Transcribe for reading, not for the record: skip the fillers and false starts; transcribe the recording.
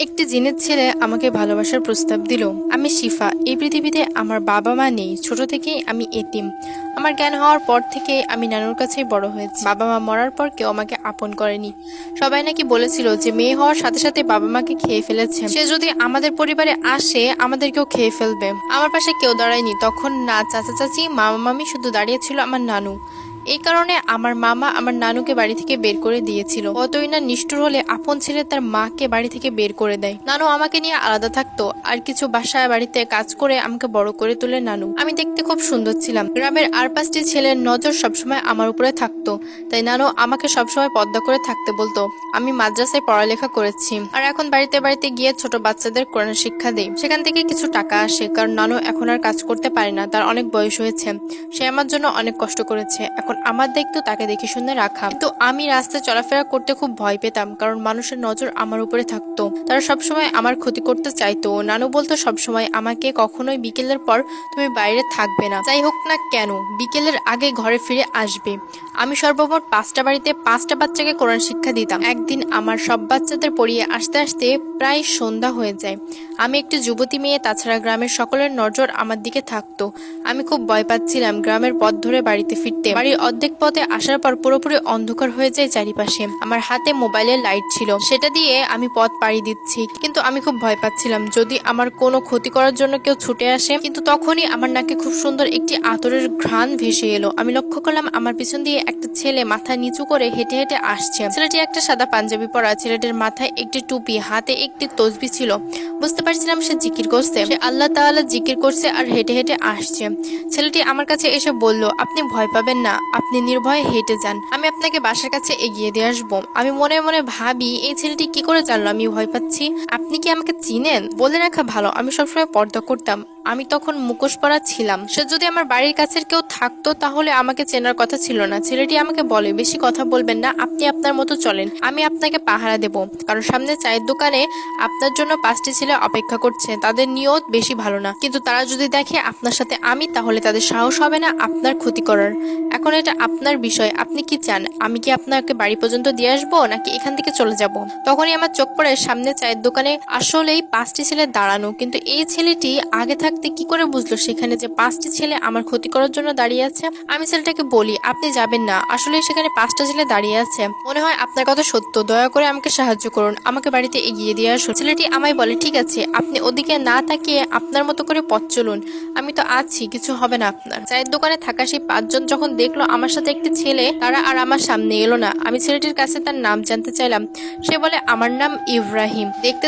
একটি জিনের ছেলে আমাকে ভালোবাসার প্রস্তাব দিল। আমি শিফা। এই পৃথিবীতে আমার বাবা মা নেই। ছোট থেকেই আমি এতিম। আমার জ্ঞান হওয়ার পর থেকে আমি নানুর কাছেই বড় হয়েছি। বাবা মা মরার পর কেউ আমাকে আপন করেনি। সবাই নাকি বলেছিল যে মেয়ে হওয়ার সাথে সাথে বাবা মাকে খেয়ে ফেলেছে, সে যদি আমাদের পরিবারে আসে আমাদেরকেও খেয়ে ফেলবে। আমার পাশে কেউ দাঁড়ায়নি তখন, না চাচা চাচি মামা মামি, শুধু দাঁড়িয়েছিল আমার নানু। এই কারণে আমার মামা আমার নানুকে বাড়ি থেকে বের করে দিয়েছিল। কতই না নিষ্ঠুর হলে আপন ছেলে তার মাকে বাড়ি থেকে বের করে দেয়। নানু আমাকে নিয়ে আলাদা থাকতো, আর কিছু বাসায় বাড়িতে কাজ করে আমাকে বড় করে তোলে নানু। আমি দেখতে খুব সুন্দর ছিলাম। গ্রামের আর 5টি ছেলের নজর সবসময় আমার উপরে থাকতো, তাই নানু আমাকে সবসময় পর্দা করে থাকতে বলতো। আমি মাদ্রাসায় পড়ালেখা করেছি, আর এখন বাড়িতে বাড়িতে গিয়ে ছোট বাচ্চাদের কোরআন শিক্ষা দেই। সেখান থেকে কিছু টাকা আসে, কারণ নানু এখন আর কাজ করতে পারে না, তার অনেক বয়স হয়েছে। সে আমার জন্য অনেক কষ্ট করেছে। এখন আমার দায়িত্ব তাকে দেখে শুনে রাখা। কিন্তু আমি রাস্তায় চলাফেরা করতে খুব ভয় পেতাম, কারণ মানুষের নজর আমার উপরে থাকতো। তারা সবসময় আমার ক্ষতি করতে চাইতো। নানু বলতো সবসময় আমাকে, কখনোই বিকেলের পর তুমি বাইরে থাকবে না, যাই হোক না কেন বিকেলের আগে ঘরে ফিরে আসবে। আমি সর্বমোট 5টা বাড়িতে 5টা বাচ্চাকে কোরআন শিক্ষা দিতাম। একদিন আমার সব বাচ্চাদের পড়িয়ে আসতে আসতে প্রায় সন্ধ্যা হয়ে যায়। আমি একটি যুবতী মেয়ে, তাছাড়া গ্রামের সকলের নজর আমার দিকে থাকতো। আমি খুব ভয় পাচ্ছিলাম গ্রামের পথ ধরে বাড়িতে ফিরতে। বাড়ির অর্ধেক পথে আসার পর পুরোপুরি অন্ধকার হয়ে যায় চারিপাশে। আমার হাতে মোবাইলের লাইট ছিল, সেটা দিয়ে আমি পথ পাড়ি দিচ্ছি, কিন্তু আমি খুব ভয় পাচ্ছিলাম যদি আমার কোনো ক্ষতি করার জন্য কেউ ছুটে আসে। কিন্তু তখনই আমার নাকে খুব সুন্দর একটি আতরের ঘ্রাণ ভেসে এলো। আমি লক্ষ্য করলাম আমার পিছন দিয়ে একটা ছেলে মাথা নিচু করে হেঁটে হেঁটে আসছে। ছেলেটি একটা সাদা পাঞ্জাবি পরা, ছেলেটির মাথায় একটি টুপি, হাতে একটি তসবি ছিল। বুঝতে পারছিলাম সে জিকির করছে, সে আল্লাহ তাআলা জিকির করছে আর হেঁটে হেঁটে আসছে। ছেলেটি আমার কাছে এসে বলল, আপনি ভয় পাবেন না, আপনি নির্ভয়ে হেঁটে যান, আমি আপনাকে বাসার কাছে এগিয়ে দিয়ে আসবো। আমি মনে মনে ভাবি, এই ছেলেটি কি করে জানলো আমি ভয় পাচ্ছি? আপনি কি আমাকে চিনেন? বলে রাখা ভালো, আমি সবসময় পর্দা করতাম। আমি তখন মুখোশ পরা ছিলাম। সে যদি আমার বাড়ির কাছের কেউ থাকতো তাহলে আমাকে চেনার কথা ছিল না। ছেলেটি আমাকে বলে, বেশি কথা বলবেন না, আপনি আপনার মতো চলেন, আমি আপনাকে পাহারা দেব। কারণ সামনে চায়ের দোকানে আপনার জন্য 5টি ছেলে অপেক্ষা করছে। তাদের নিয়ত বেশি ভালো না, কিন্তু তারা যদি দেখে আপনার সাথে আমি, তাহলে তাদের সাহস হবে না আপনার ক্ষতি করার। এখন এটা আপনার বিষয়, আপনি কি চান? আমি কি আপনাকে বাড়ি পর্যন্ত দিয়ে আসবো, নাকি এখান থেকে চলে যাব? তখনই আমার চোখ পড়ে সামনে চায়ের দোকানে আসলেই 5টি ছেলে দাঁড়ানো। কিন্তু এই ছেলেটি আগে থাকতে কি করে বুঝলো সেখানে যে 5টি ছেলে আমার ক্ষতি করার জন্য দাঁড়িয়ে আছে? আমি ছেলেটাকে বলি, আপনি যাবেন না, আসলে সেখানে 5টা ছেলে দাঁড়িয়ে আছে। মনে হয় আপনার কথা সত্য, দয়া করে আমাকে সাহায্য করুন, আমাকে বাড়িতে এগিয়ে দিয়ে আসুন। ছেলেটি আমায় বলে, ঠিক আছে, আপনি ওদিকে না তাকিয়ে আপনার মতো করে পথ চলুন, আমি তো আছি, কিছু হবে না আপনার। চায়ের দোকানে থাকা সেই 5জন যখন দেখলো আমার সাথে একটি ছেলে, তারা আর আমার সামনে এলো না। আমি ছেলেটির কাছে তার নাম জানতে চাইলাম। সে বলে, আমার নাম ইব্রাহিম। দেখতে